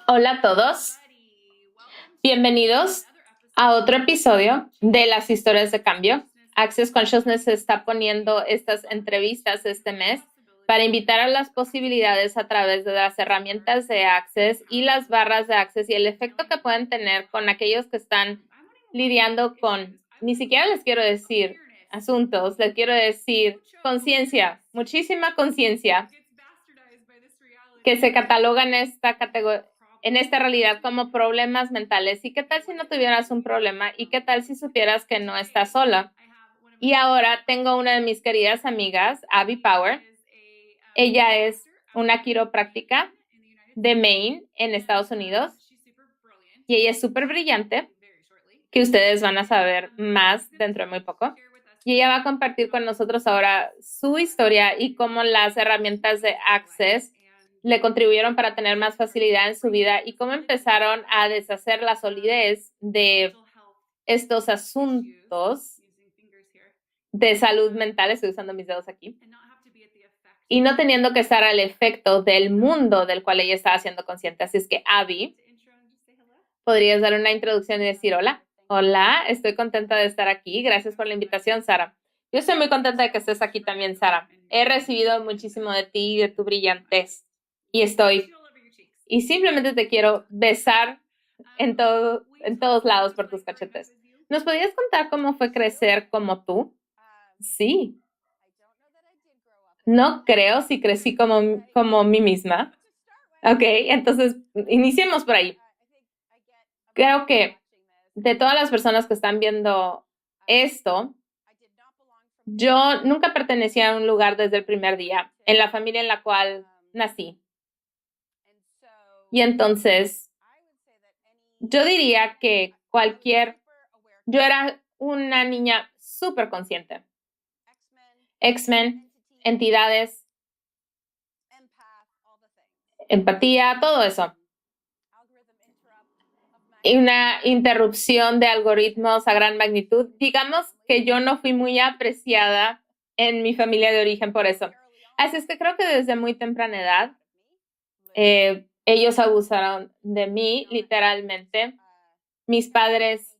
Hola a todos, bienvenidos a otro episodio de las historias de cambio. Access Consciousness está poniendo estas entrevistas este mes para invitar a las posibilidades a través de las herramientas de Access y las barras de Access y el efecto que pueden tener con aquellos que están lidiando con, ni siquiera les quiero decir asuntos, les quiero decir conciencia, muchísima conciencia que se cataloga en esta categoría, en esta realidad como problemas mentales. ¿Y qué tal si no tuvieras un problema? ¿Y qué tal si supieras que no estás sola? Y ahora tengo una de mis queridas amigas, Abby Power. Ella es una quiropráctica de Maine, en Estados Unidos. Y ella es súper brillante, que ustedes van a saber más dentro de muy poco. Y ella va a compartir con nosotros ahora su historia y cómo las herramientas de Access le contribuyeron para tener más facilidad en su vida y cómo empezaron a deshacer la solidez de estos asuntos de salud mental, estoy usando mis dedos aquí, y no teniendo que estar al efecto del mundo del cual ella estaba siendo consciente. Así es que, Abby, ¿podrías dar una introducción y decir hola? Hola, estoy contenta de estar aquí. Gracias por la invitación, Sara. Yo estoy muy contenta de que estés aquí también, Sara. He recibido muchísimo de ti y de tu brillantez. Y simplemente te quiero besar en todos lados por tus cachetes. ¿Nos podrías contar cómo fue crecer como tú? Sí. No creo si crecí como mí misma. Ok, entonces iniciemos por ahí. Creo que de todas las personas que están viendo esto, yo nunca pertenecía a un lugar desde el primer día, en la familia en la cual nací. Y entonces, yo diría que yo era una niña súper consciente. X-Men, entidades, empatía, todo eso. Y una interrupción de algoritmos a gran magnitud. Digamos que yo no fui muy apreciada en mi familia de origen por eso. Así es que creo que desde muy temprana edad, ellos abusaron de mí, literalmente. Mis padres,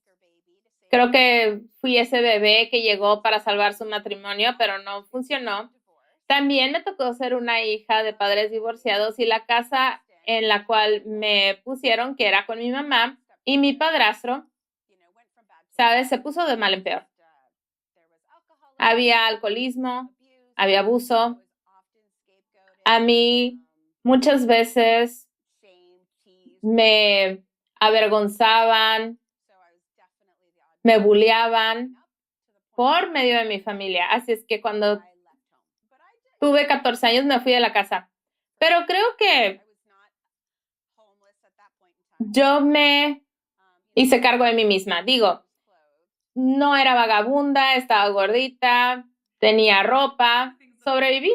creo que fui ese bebé que llegó para salvar su matrimonio, pero no funcionó. También me tocó ser una hija de padres divorciados y la casa en la cual me pusieron, que era con mi mamá, y mi padrastro, ¿sabes? Se puso de mal en peor. Había alcoholismo, había abuso. A mí muchas veces me avergonzaban, me bulleaban por medio de mi familia. Así es que cuando tuve 14 años me fui de la casa. Pero creo que yo me hice cargo de mí misma. Digo, no era vagabunda, estaba gordita, tenía ropa, sobreviví.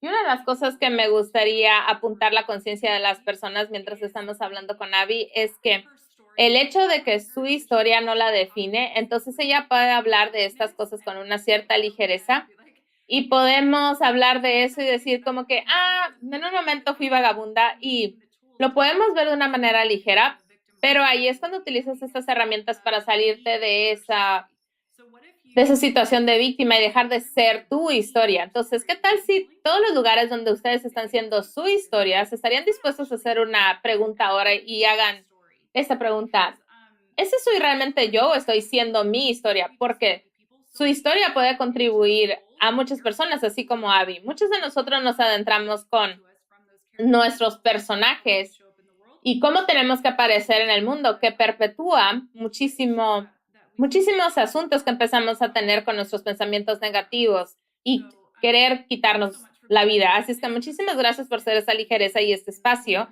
Y una de las cosas que me gustaría apuntar la conciencia de las personas mientras estamos hablando con Abby es que el hecho de que su historia no la define, entonces ella puede hablar de estas cosas con una cierta ligereza y podemos hablar de eso y decir como que, en un momento fui vagabunda y lo podemos ver de una manera ligera, pero ahí es cuando utilizas estas herramientas para salirte de esa situación de víctima y dejar de ser tu historia. Entonces, ¿qué tal si todos los lugares donde ustedes están siendo su historia se estarían dispuestos a hacer una pregunta ahora y hagan esta pregunta? ¿Ese soy realmente yo o estoy siendo mi historia? Porque su historia puede contribuir a muchas personas, así como Abby. Muchos de nosotros nos adentramos con nuestros personajes y cómo tenemos que aparecer en el mundo, que perpetúa muchísimos asuntos que empezamos a tener con nuestros pensamientos negativos y querer quitarnos la vida. Así es que muchísimas gracias por ser esa ligereza y este espacio.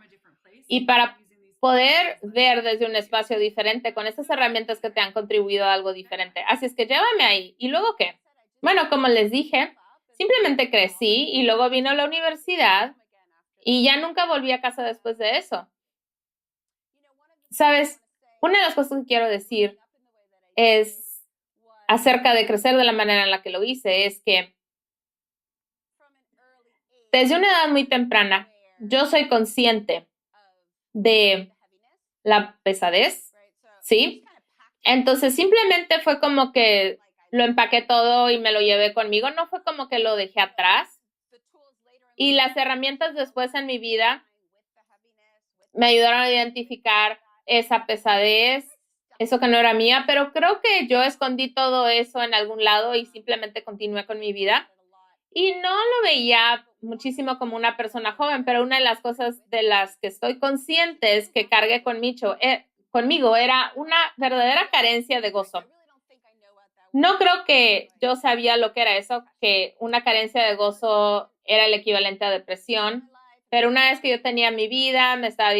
Y para poder ver desde un espacio diferente con estas herramientas que te han contribuido a algo diferente. Así es que llévame ahí. ¿Y luego qué? Bueno, como les dije, simplemente crecí y luego vino a la universidad y ya nunca volví a casa después de eso. ¿Sabes? Una de las cosas que quiero decir es acerca de crecer de la manera en la que lo hice, es que desde una edad muy temprana, yo soy consciente de la pesadez, ¿sí? Entonces simplemente fue como que lo empaqué todo y me lo llevé conmigo, no fue como que lo dejé atrás. Y las herramientas después en mi vida me ayudaron a identificar esa pesadez, eso que no era mía, pero creo que yo escondí todo eso en algún lado y simplemente continué con mi vida. Y no lo veía muchísimo como una persona joven, pero una de las cosas de las que estoy consciente es que cargué conmigo era una verdadera carencia de gozo. No creo que yo sabía lo que era eso, que una carencia de gozo era el equivalente a depresión, pero una vez que yo tenía mi vida, me estaba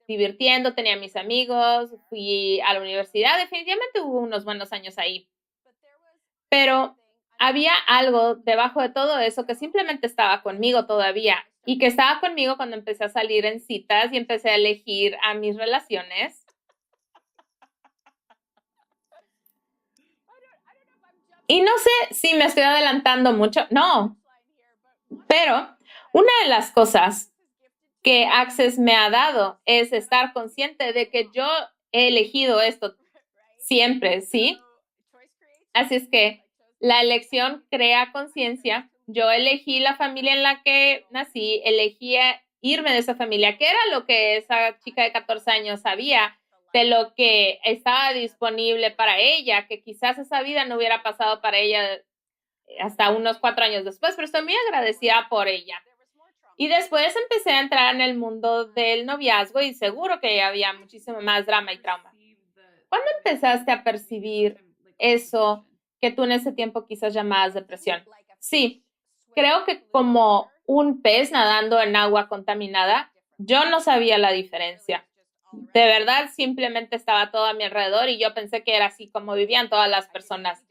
divirtiendo, tenía mis amigos, fui a la universidad, definitivamente hubo unos buenos años ahí. Pero había algo debajo de todo eso que simplemente estaba conmigo todavía y que estaba conmigo cuando empecé a salir en citas y empecé a elegir a mis relaciones. Y no sé si me estoy adelantando mucho, no, pero una de las cosas que Access me ha dado es estar consciente de que yo he elegido esto siempre, ¿sí? Así es que la elección crea conciencia. Yo elegí la familia en la que nací, elegí irme de esa familia, que era lo que esa chica de 14 años sabía, de lo que estaba disponible para ella, que quizás esa vida no hubiera pasado para ella hasta unos 4 años después, pero estoy muy agradecida por ella. Y después empecé a entrar en el mundo del noviazgo y seguro que había muchísimo más drama y trauma. ¿Cuándo empezaste a percibir eso que tú en ese tiempo quizás llamabas depresión? Sí, creo que como un pez nadando en agua contaminada, yo no sabía la diferencia. De verdad, simplemente estaba todo a mi alrededor y yo pensé que era así como vivían todas las personas.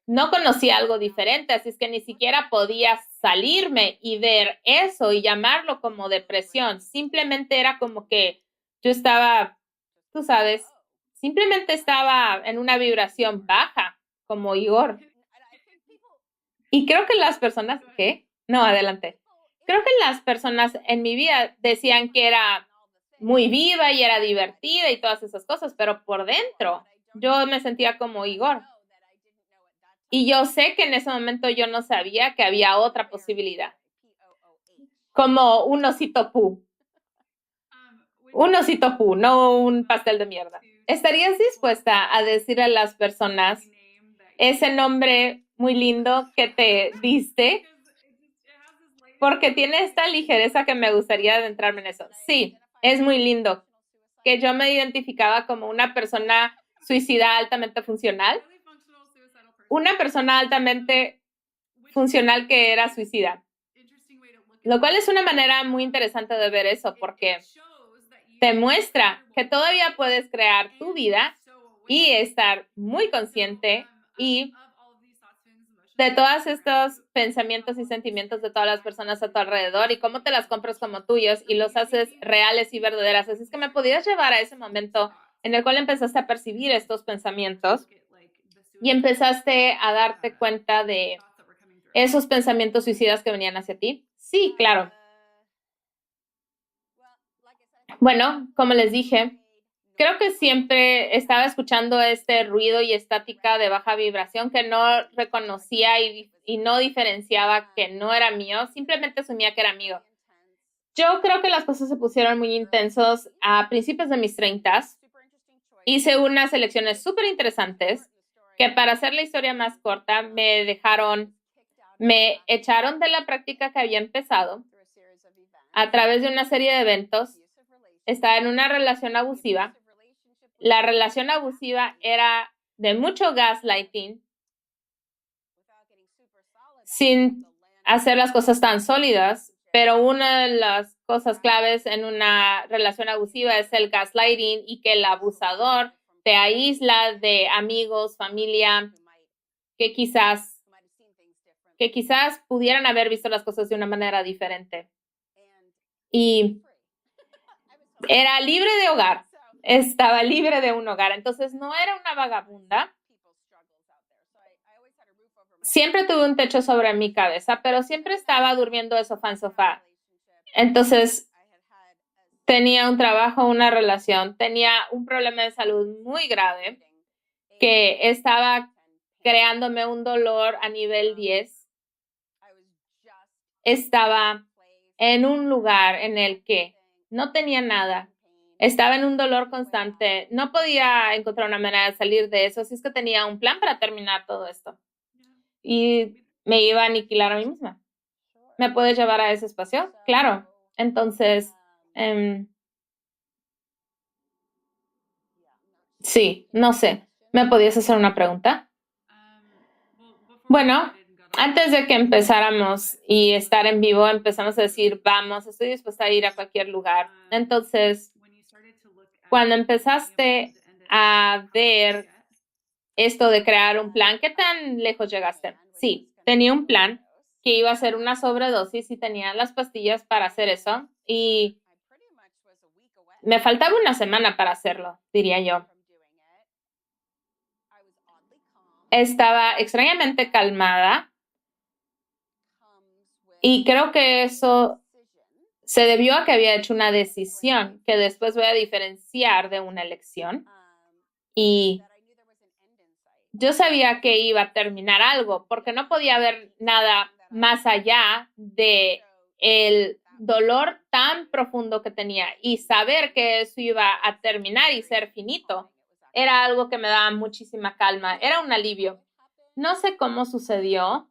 No conocía algo diferente, así es que ni siquiera podía salirme y ver eso y llamarlo como depresión. Simplemente era como que yo estaba, tú sabes, simplemente estaba en una vibración baja, como Igor. Y creo que las personas, ¿qué? No, adelante. Creo que las personas en mi vida decían que era muy viva y era divertida y todas esas cosas, pero por dentro yo me sentía como Igor. Y yo sé que en ese momento yo no sabía que había otra posibilidad, como un osito pu. Un osito pu, no un pastel de mierda. ¿Estarías dispuesta a decir a las personas ese nombre muy lindo que te diste? Porque tiene esta ligereza que me gustaría adentrarme en eso. Sí, es muy lindo. Que yo me identificaba como una persona suicida altamente funcional. Una persona altamente funcional que era suicida. Lo cual es una manera muy interesante de ver eso porque te muestra que todavía puedes crear tu vida y estar muy consciente y de todos estos pensamientos y sentimientos de todas las personas a tu alrededor y cómo te las compras como tuyos y los haces reales y verdaderas. Así es que me podías llevar a ese momento en el cual empezaste a percibir estos pensamientos y empezaste a darte cuenta de esos pensamientos suicidas que venían hacia ti. Sí, claro. Bueno, como les dije, creo que siempre estaba escuchando este ruido y estática de baja vibración que no reconocía y no diferenciaba que no era mío, simplemente asumía que era mío. Yo creo que las cosas se pusieron muy intensos a principios de mis 30s. Hice unas elecciones súper interesantes que, para hacer la historia más corta, me echaron de la práctica que había empezado a través de una serie de eventos. Estaba en una relación abusiva. La relación abusiva era de mucho gaslighting, sin hacer las cosas tan sólidas, pero una de las cosas claves en una relación abusiva es el gaslighting y que el abusador te aísla de amigos, familia, que quizás pudieran haber visto las cosas de una manera diferente. Y era libre de hogar, estaba libre de un hogar, entonces no era una vagabunda. Siempre tuve un techo sobre mi cabeza, pero siempre estaba durmiendo de sofá en sofá. Entonces, tenía un trabajo, una relación, tenía un problema de salud muy grave que estaba creándome un dolor a nivel 10. Estaba en un lugar en el que no tenía nada. Estaba en un dolor constante. No podía encontrar una manera de salir de eso. Así es que tenía un plan para terminar todo esto. Y me iba a aniquilar a mí misma. ¿Me puedes llevar a ese espacio? Claro. Entonces, sí, no sé. ¿Me podías hacer una pregunta? Bueno, antes de que empezáramos y estar en vivo, empezamos a decir, vamos, estoy dispuesta a ir a cualquier lugar. Entonces, cuando empezaste a ver esto de crear un plan, ¿qué tan lejos llegaste? Sí, tenía un plan que iba a ser una sobredosis y tenía las pastillas para hacer eso. Y me faltaba una semana para hacerlo, diría yo. Estaba extrañamente calmada. Y creo que eso se debió a que había hecho una decisión que después voy a diferenciar de una elección. Y yo sabía que iba a terminar algo porque no podía ver nada más allá de el dolor tan profundo que tenía y saber que eso iba a terminar y ser finito. Era algo que me daba muchísima calma. Era un alivio. No sé cómo sucedió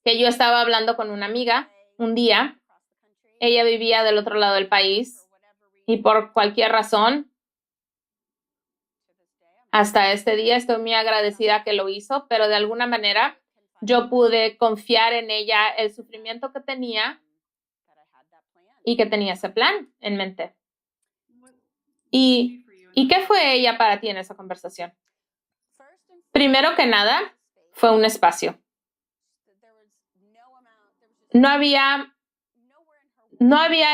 que yo estaba hablando con una amiga un día. Ella vivía del otro lado del país y por cualquier razón, hasta este día estoy muy agradecida que lo hizo, pero de alguna manera yo pude confiar en ella el sufrimiento que tenía y que tenía ese plan en mente. ¿Y qué fue ella para ti en esa conversación? Primero que nada, fue un espacio. No había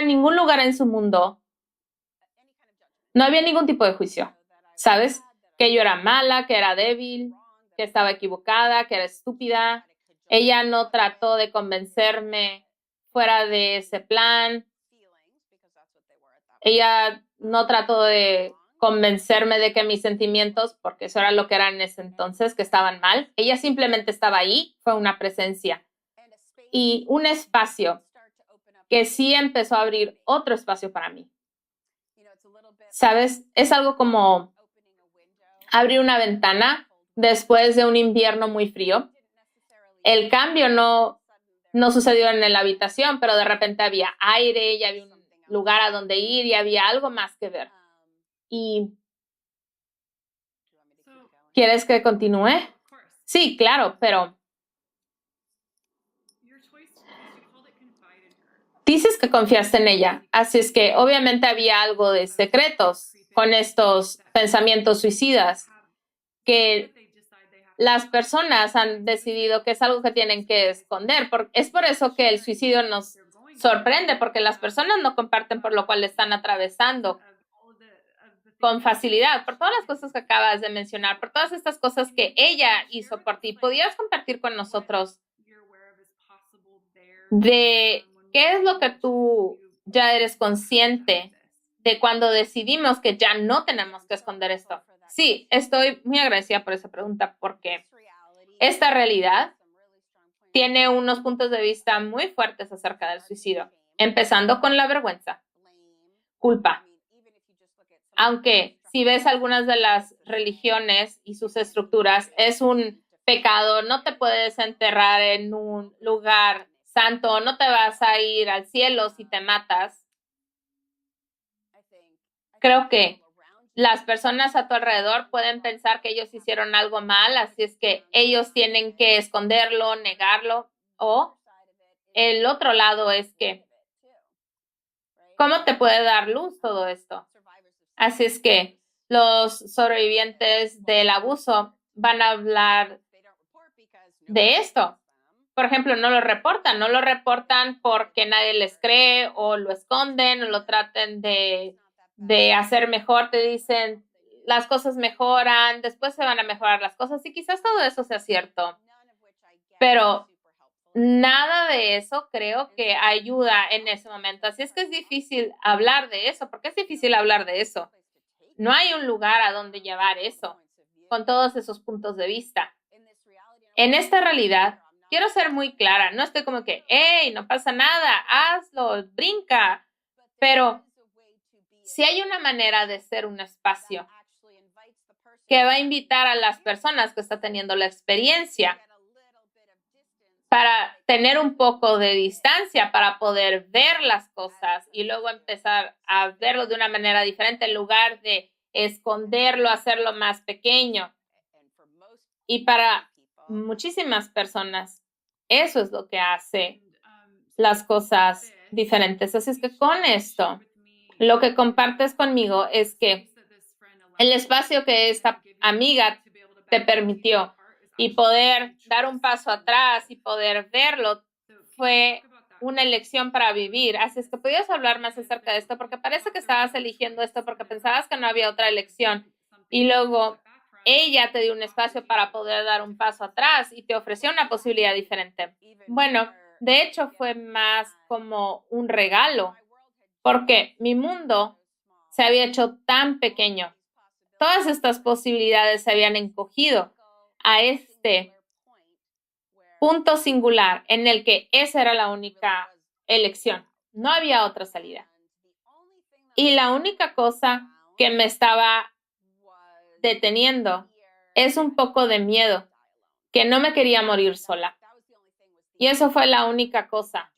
ningún lugar en su mundo. No había ningún tipo de juicio, ¿sabes? Que yo era mala, que era débil, que estaba equivocada, que era estúpida. Ella no trató de convencerme fuera de ese plan. Ella no trató de convencerme de que mis sentimientos, porque eso era lo que eran en ese entonces, que estaban mal. Ella simplemente estaba ahí, fue una presencia. Y un espacio que sí empezó a abrir otro espacio para mí. ¿Sabes? Es algo como abrir una ventana después de un invierno muy frío. El cambio no sucedió en la habitación, pero de repente había aire y había un lugar a donde ir y había algo más que ver. ¿Y quieres que continúe? Sí, claro, pero dices que confiaste en ella, así es que obviamente había algo de secretos con estos pensamientos suicidas que las personas han decidido que es algo que tienen que esconder. Es por eso que el suicidio nos sorprende, porque las personas no comparten por lo cual están atravesando con facilidad, por todas las cosas que acabas de mencionar, por todas estas cosas que ella hizo por ti. ¿Podrías compartir con nosotros de qué es lo que tú ya eres consciente de cuando decidimos que ya no tenemos que esconder esto? Sí, estoy muy agradecida por esa pregunta porque esta realidad tiene unos puntos de vista muy fuertes acerca del suicidio, empezando con la vergüenza, culpa. Aunque si ves algunas de las religiones y sus estructuras, es un pecado, no te puedes enterrar en un lugar santo, no te vas a ir al cielo si te matas. Creo que las personas a tu alrededor pueden pensar que ellos hicieron algo mal, así es que ellos tienen que esconderlo, negarlo. O el otro lado es que, ¿cómo te puede dar luz todo esto? Así es que los sobrevivientes del abuso van a hablar de esto. Por ejemplo, no lo reportan porque nadie les cree o lo esconden o lo traten de hacer mejor. Te dicen, las cosas mejoran, después se van a mejorar las cosas y quizás todo eso sea cierto. Pero nada de eso creo que ayuda en ese momento. Así es que es difícil hablar de eso. ¿Por qué es difícil hablar de eso? No hay un lugar a donde llevar eso, con todos esos puntos de vista. En esta realidad, quiero ser muy clara. No estoy como que, hey, no pasa nada, hazlo, brinca. Pero si hay una manera de ser un espacio que va a invitar a las personas que están teniendo la experiencia para tener un poco de distancia, para poder ver las cosas y luego empezar a verlo de una manera diferente en lugar de esconderlo, hacerlo más pequeño. Y para muchísimas personas, eso es lo que hace las cosas diferentes. Así es que con esto, lo que compartes conmigo es que el espacio que esta amiga te permitió y poder dar un paso atrás y poder verlo fue una elección para vivir. Así es que podías hablar más acerca de esto porque parece que estabas eligiendo esto porque pensabas que no había otra elección y luego ella te dio un espacio para poder dar un paso atrás y te ofreció una posibilidad diferente. Bueno, de hecho fue más como un regalo porque mi mundo se había hecho tan pequeño. Todas estas posibilidades se habían encogido a este punto singular en el que esa era la única elección. No había otra salida. Y la única cosa que me estaba deteniendo es un poco de miedo, que no me quería morir sola. Y eso fue la única cosa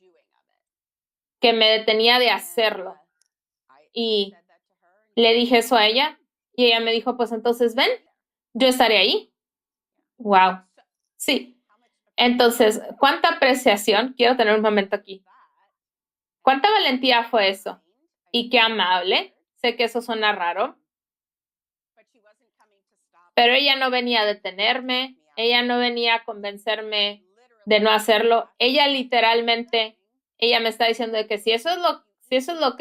que me detenía de hacerlo. Y le dije eso a ella y ella me dijo, pues entonces ven, yo estaré ahí. Wow. Sí. Entonces, ¿cuánta apreciación? Quiero tener un momento aquí. ¿Cuánta valentía fue eso? Y qué amable. Sé que eso suena raro. Pero ella no venía a detenerme. Ella no venía a convencerme de no hacerlo. Ella literalmente, ella me está diciendo de que si eso es lo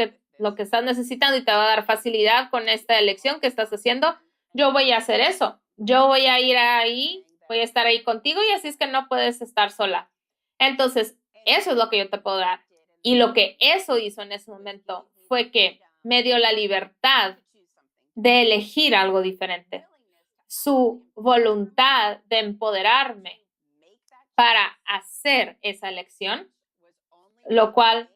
que estás necesitando y te va a dar facilidad con esta elección que estás haciendo, yo voy a hacer eso. Yo voy a ir ahí, voy a estar ahí contigo y así es que no puedes estar sola. Entonces, eso es lo que yo te puedo dar. Y lo que eso hizo en ese momento fue que me dio la libertad de elegir algo diferente. Su voluntad de empoderarme para hacer esa elección, lo cual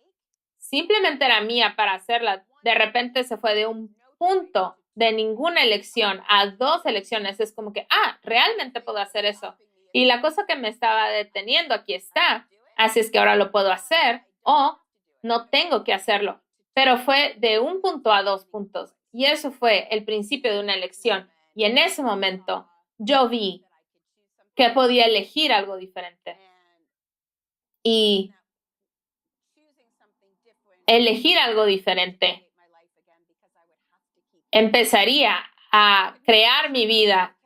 simplemente era mía para hacerla, de repente se fue de un punto de ninguna elección a 2 elecciones. Es como que, realmente puedo hacer eso. Y la cosa que me estaba deteniendo aquí está. Así es que ahora lo puedo hacer o no tengo que hacerlo. Pero fue de un punto a 2 puntos. Y eso fue el principio de una elección. Y en ese momento yo vi que podía elegir algo diferente. Y elegir algo diferente empezaría a crear mi vida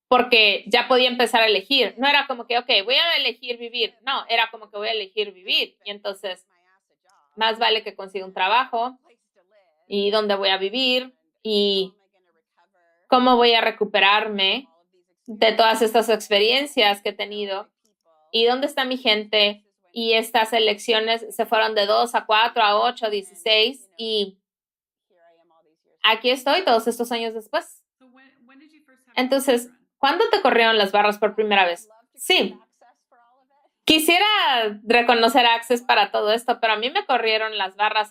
porque ya podía empezar a elegir. No era como que, ok, voy a elegir vivir. No, era como que voy a elegir vivir. Y entonces, más vale que consiga un trabajo y dónde voy a vivir y cómo voy a recuperarme de todas estas experiencias que he tenido y dónde está mi gente. Y estas elecciones se fueron de 2 a 4 a 8 a 16 y aquí estoy todos estos años después. Entonces, ¿cuándo te corrieron las barras por primera vez? Sí. Quisiera reconocer a Access para todo esto, pero a mí me corrieron las barras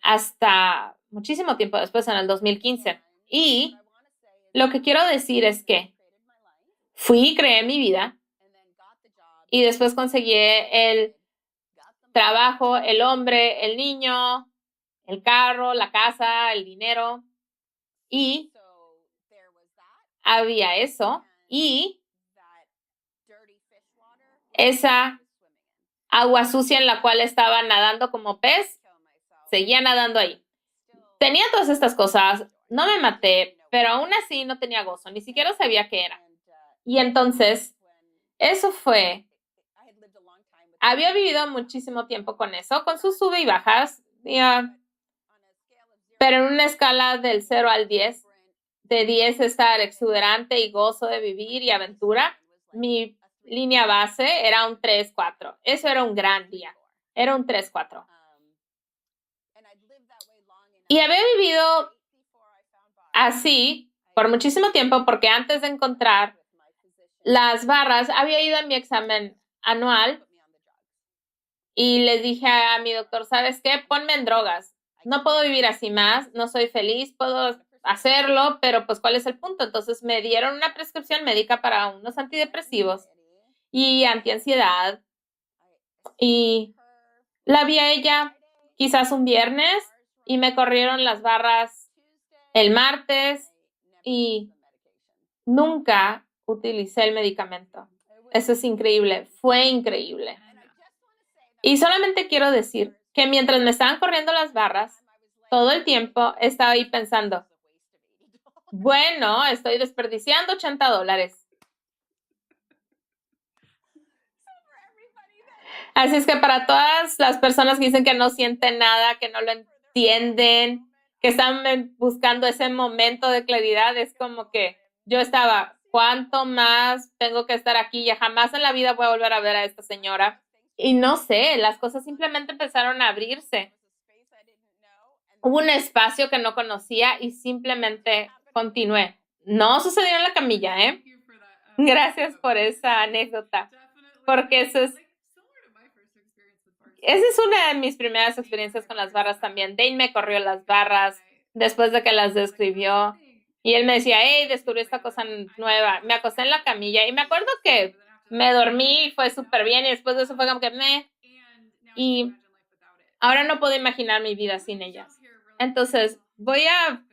hasta muchísimo tiempo después, en el 2015. Y lo que quiero decir es que fui y creé mi vida y después conseguí el trabajo, el hombre, el niño, el carro, la casa, el dinero y había eso y esa agua sucia en la cual estaba nadando como pez, seguía nadando ahí. Tenía todas estas cosas, no me maté, pero aún así no tenía gozo, ni siquiera sabía qué era. Y entonces, eso fue, había vivido muchísimo tiempo con eso, con sus sube y bajas, pero en una escala del 0 al 10, de 10 estar exuberante y gozo de vivir y aventura, línea base era un 3-4. Eso era un gran día. Era un 3-4. Y había vivido así por muchísimo tiempo porque antes de encontrar las barras había ido a mi examen anual y les dije a mi doctor, ¿sabes qué? Ponme en drogas. No puedo vivir así más, no soy feliz, puedo hacerlo, pero pues ¿cuál es el punto? Entonces me dieron una prescripción médica para unos antidepresivos y antiansiedad y la vi a ella quizás un viernes y me corrieron las barras el martes y nunca utilicé el medicamento. Eso es increíble, fue increíble. Y solamente quiero decir que mientras me estaban corriendo las barras, todo el tiempo estaba ahí pensando, bueno, estoy desperdiciando $80. Así es que para todas las personas que dicen que no sienten nada, que no lo entienden, que están buscando ese momento de claridad, es como que yo estaba, ¿cuánto más tengo que estar aquí? Ya jamás en la vida voy a volver a ver a esta señora. Y no sé, las cosas simplemente empezaron a abrirse. Hubo un espacio que no conocía y simplemente continué. No sucedió en la camilla, ¿eh? Gracias por esa anécdota, porque esa es una de mis primeras experiencias con las barras también. Dane me corrió las barras después de que las describió y él me decía, hey, descubrí esta cosa nueva. Me acosté en la camilla y me acuerdo que me dormí y fue súper bien y después de eso fue como que y ahora no puedo imaginar mi vida sin ellas. Entonces, voy a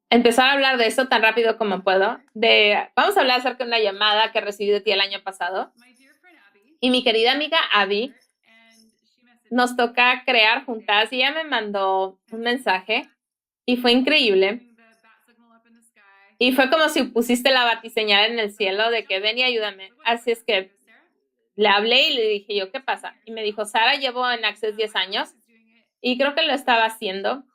empezar a hablar de esto tan rápido como puedo. Vamos a hablar acerca de una llamada que recibí de ti el año pasado. Y mi querida amiga Abby nos toca crear juntas y ella me mandó un mensaje y fue increíble. Y fue como si pusiste la batiseñal en el cielo de que ven y ayúdame. Así es que le hablé y le dije yo, ¿qué pasa? Y me dijo, Sara, llevo en Access 10 años y creo que lo estaba haciendo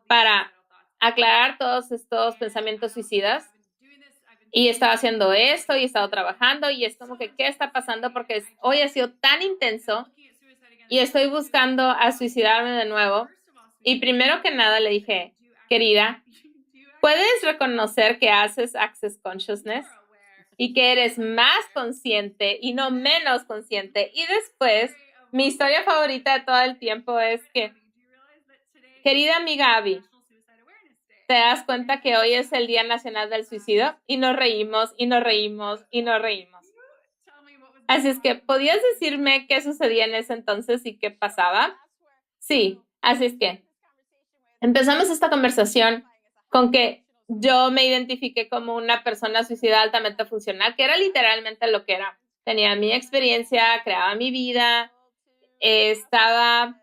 para aclarar todos estos pensamientos suicidas. Y estaba haciendo esto y he estado trabajando y es como que, ¿qué está pasando? Porque hoy ha sido tan intenso y estoy buscando a suicidarme de nuevo. Y primero que nada le dije, querida, ¿puedes reconocer que haces Access Consciousness y que eres más consciente y no menos consciente? Y después, mi historia favorita de todo el tiempo es que, querida amiga Abby, ¿te das cuenta que hoy es el Día Nacional del Suicidio? Y nos reímos, y nos reímos, y nos reímos. Así es que, ¿podías decirme qué sucedía en ese entonces y qué pasaba? Sí, así es que empezamos esta conversación con que yo me identifiqué como una persona suicida altamente funcional, que era literalmente lo que era. Tenía mi experiencia, creaba mi vida, estaba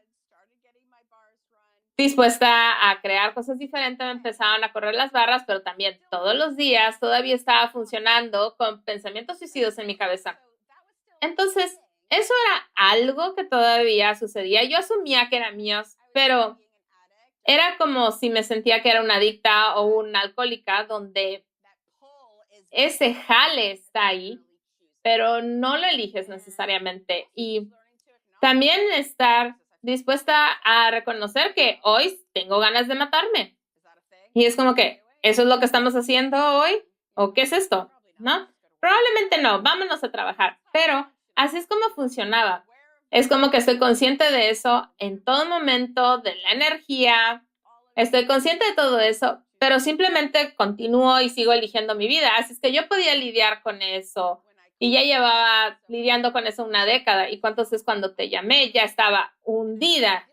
dispuesta a crear cosas diferentes, me empezaron a correr las barras, pero también todos los días todavía estaba funcionando con pensamientos suicidas en mi cabeza. Entonces, eso era algo que todavía sucedía. Yo asumía que eran míos, pero era como si me sentía que era una adicta o una alcohólica, donde ese jale está ahí, pero no lo eliges necesariamente. Y también estar dispuesta a reconocer que hoy tengo ganas de matarme. Y es como que, ¿eso es lo que estamos haciendo hoy? ¿O qué es esto? ¿No? Probablemente no, vámonos a trabajar. Pero así es como funcionaba. Es como que estoy consciente de eso en todo momento, de la energía. Estoy consciente de todo eso, pero simplemente continúo y sigo eligiendo mi vida. Así es que yo podía lidiar con eso. Y ya llevaba lidiando con eso una década. Y entonces cuando te llamé ya estaba hundida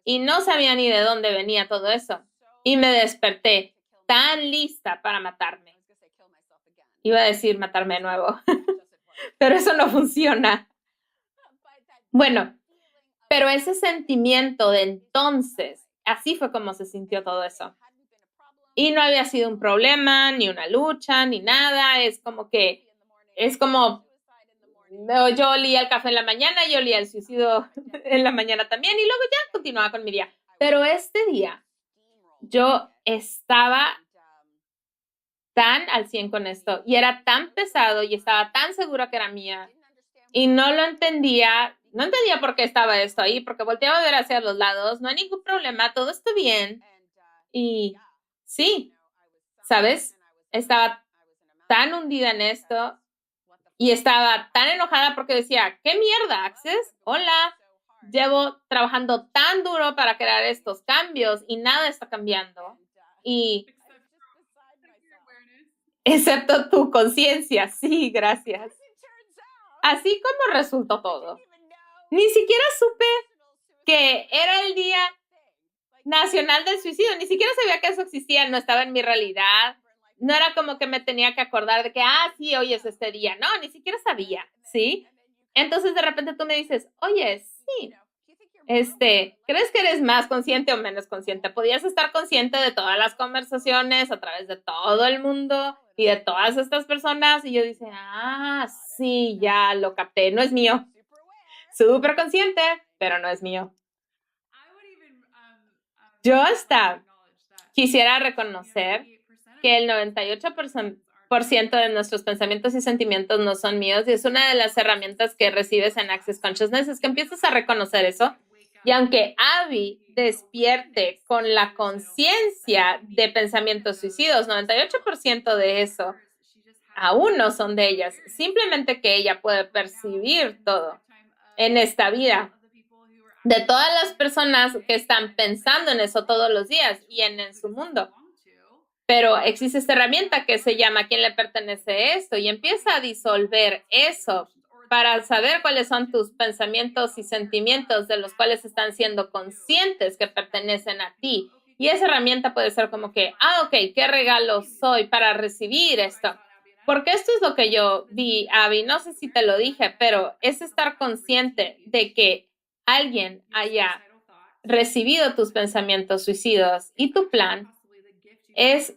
y no sabía ni de dónde venía todo eso. Y me desperté tan lista para matarme. Iba a decir matarme de nuevo, pero eso no funciona. Bueno, pero ese sentimiento de entonces, así fue como se sintió todo eso. Y no había sido un problema, ni una lucha, ni nada. Es como yo olía el café en la mañana, yo olía el suicidio en la mañana también, y luego ya continuaba con mi día. Pero este día yo estaba tan al 100 con esto y era tan pesado y estaba tan segura que era mía y no lo entendía. No entendía por qué estaba esto ahí, porque volteaba a ver hacia los lados, no hay ningún problema, todo está bien. Y sí, ¿sabes? Estaba tan hundida en esto y estaba tan enojada porque decía, ¿qué mierda, Access? Hola, llevo trabajando tan duro para crear estos cambios y nada está cambiando. Y excepto tu conciencia, sí, gracias. Así como resultó todo. Ni siquiera supe que era el Día Nacional del Suicidio, ni siquiera sabía que eso existía, no estaba en mi realidad. No era como que me tenía que acordar de que, sí, hoy es este día. No, ni siquiera sabía, ¿sí? Entonces de repente tú me dices, oye, sí, ¿crees que eres más consciente o menos consciente? ¿Podías estar consciente de todas las conversaciones a través de todo el mundo y de todas estas personas? Y yo dije, sí, ya lo capté, no es mío. Súper consciente, pero no es mío. Yo hasta quisiera reconocer que el 98% de nuestros pensamientos y sentimientos no son míos, y es una de las herramientas que recibes en Access Consciousness, es que empiezas a reconocer eso. Y aunque Abby despierte con la conciencia de pensamientos suicidas, 98% de eso aún no son de ellas. Simplemente que ella puede percibir todo en esta vida. De todas las personas que están pensando en eso todos los días y en su mundo. Pero existe esta herramienta que se llama ¿a quién le pertenece esto? Y empieza a disolver eso para saber cuáles son tus pensamientos y sentimientos de los cuales están siendo conscientes que pertenecen a ti. Y esa herramienta puede ser como que, ok, ¿qué regalo soy para recibir esto? Porque esto es lo que yo vi, Abby, no sé si te lo dije, pero es estar consciente de que alguien haya recibido tus pensamientos suicidas y tu plan es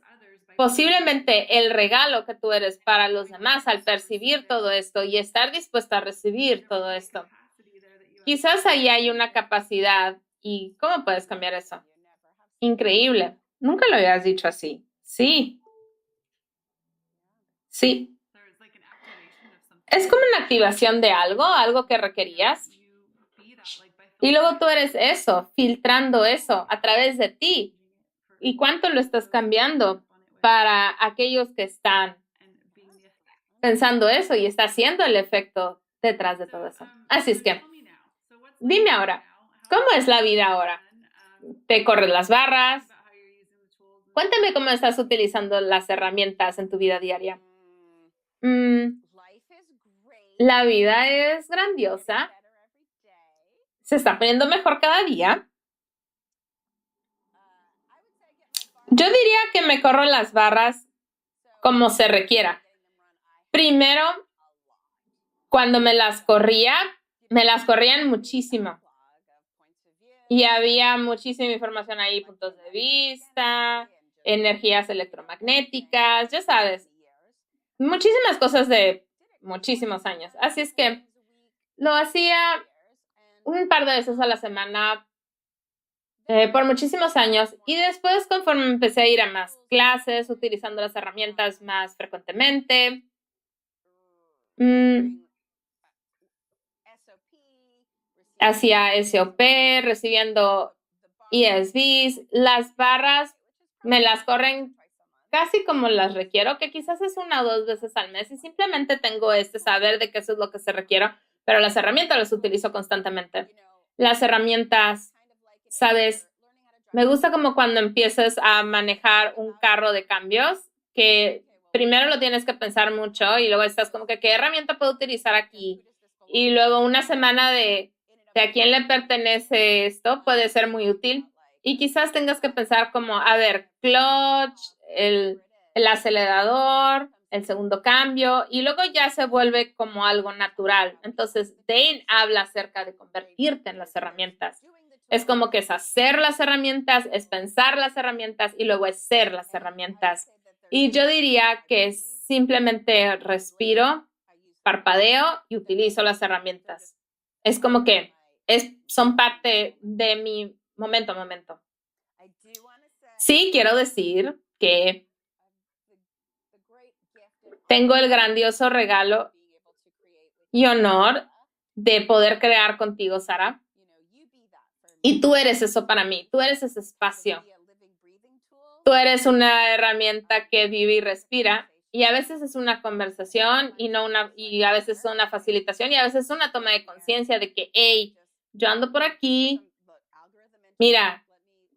posiblemente el regalo que tú eres para los demás al percibir todo esto y estar dispuesta a recibir todo esto. Quizás ahí hay una capacidad. ¿Y cómo puedes cambiar eso? Increíble. Nunca lo habías dicho así. Sí. Sí. Es como una activación de algo que requerías. Y luego tú eres eso, filtrando eso a través de ti. ¿Y cuánto lo estás cambiando para aquellos que están pensando eso y está haciendo el efecto detrás de todo eso? Así es que, dime ahora, ¿cómo es la vida ahora? ¿Te corres las barras? Cuéntame cómo estás utilizando las herramientas en tu vida diaria. La vida es grandiosa. Se está poniendo mejor cada día. Yo diría que me corro las barras como se requiera. Primero, cuando me las corrían muchísimo. Y había muchísima información ahí, puntos de vista, energías electromagnéticas, ya sabes, muchísimas cosas de muchísimos años. Así es que lo hacía un par de veces a la semana por muchísimos años y después conforme empecé a ir a más clases, utilizando las herramientas más frecuentemente, hacía SOP, recibiendo ESVs, las barras me las corren casi como las requiero, que quizás es 1 o 2 veces al mes y simplemente tengo saber de que eso es lo que se requiere, pero las herramientas las utilizo constantemente. Las herramientas, ¿sabes? Me gusta como cuando empiezas a manejar un carro de cambios, que primero lo tienes que pensar mucho y luego estás como que, ¿qué herramienta puedo utilizar aquí? Y luego una semana de a quién le pertenece esto puede ser muy útil. Y quizás tengas que pensar como, a ver, clutch, el acelerador, el segundo cambio, y luego ya se vuelve como algo natural. Entonces, Dane habla acerca de convertirte en las herramientas. Es como que es hacer las herramientas, es pensar las herramientas y luego es ser las herramientas. Y yo diría que simplemente respiro, parpadeo y utilizo las herramientas. Es como que son parte de mi momento a momento. Sí, quiero decir que tengo el grandioso regalo y honor de poder crear contigo, Sara. Y tú eres eso para mí, tú eres ese espacio. Tú eres una herramienta que vive y respira, y a veces es una conversación y a veces es una facilitación y a veces es una toma de conciencia de que, hey, yo ando por aquí, mira,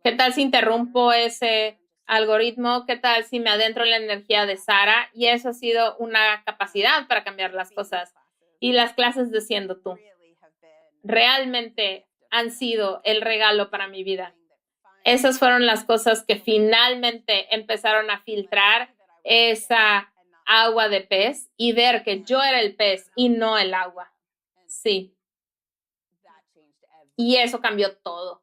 ¿qué tal si interrumpo ese algoritmo? ¿Qué tal si me adentro en la energía de Sara? Y eso ha sido una capacidad para cambiar las cosas. Y las clases de Siendo Tú realmente han sido el regalo para mi vida. Esas fueron las cosas que finalmente empezaron a filtrar esa agua de pez y ver que yo era el pez y no el agua. Sí. Y eso cambió todo.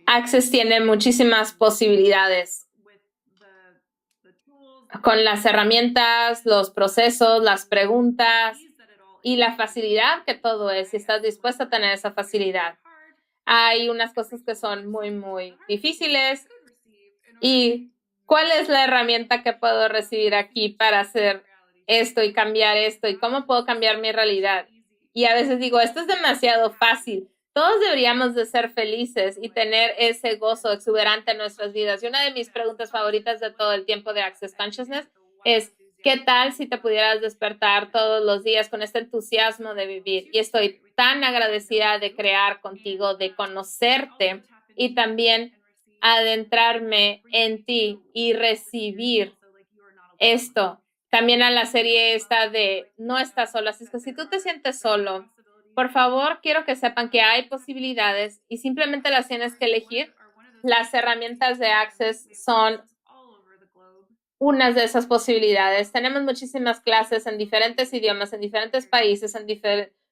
Access tiene muchísimas posibilidades con las herramientas, los procesos, las preguntas y la facilidad que todo es, si estás dispuesta a tener esa facilidad. Hay unas cosas que son muy, muy difíciles. ¿Y cuál es la herramienta que puedo recibir aquí para hacer esto y cambiar esto? ¿Y cómo puedo cambiar mi realidad? Y a veces digo, esto es demasiado fácil. Todos deberíamos de ser felices y tener ese gozo exuberante en nuestras vidas. Y una de mis preguntas favoritas de todo el tiempo de Access Consciousness es, ¿qué tal si te pudieras despertar todos los días con este entusiasmo de vivir? Y estoy tan agradecida de crear contigo, de conocerte y también adentrarme en ti y recibir esto. También a la serie esta de No estás solo. Así es que si tú te sientes solo, por favor, quiero que sepan que hay posibilidades y simplemente las tienes que elegir. Las herramientas de Access son unas de esas posibilidades. Tenemos muchísimas clases en diferentes idiomas, en diferentes países,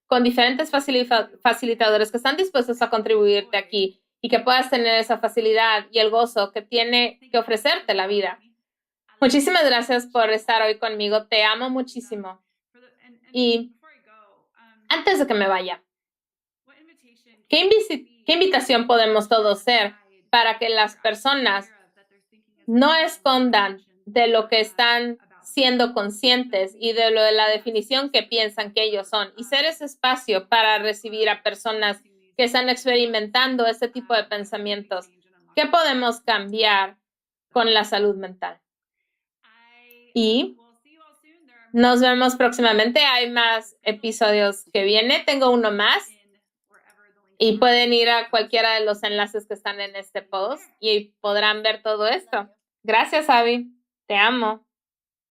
con diferentes facilitadores que están dispuestos a contribuirte aquí y que puedas tener esa facilidad y el gozo que tiene que ofrecerte la vida. Muchísimas gracias por estar hoy conmigo. Te amo muchísimo. Y antes de que me vaya, ¿qué invitación podemos todos hacer para que las personas no escondan de lo que están siendo conscientes y de lo de la definición que piensan que ellos son y ser ese espacio para recibir a personas que están experimentando este tipo de pensamientos? ¿Qué podemos cambiar con la salud mental? Y nos vemos próximamente. Hay más episodios que viene. Tengo uno más. Y pueden ir a cualquiera de los enlaces que están en este post y podrán ver todo esto. Gracias, Abby. Te amo.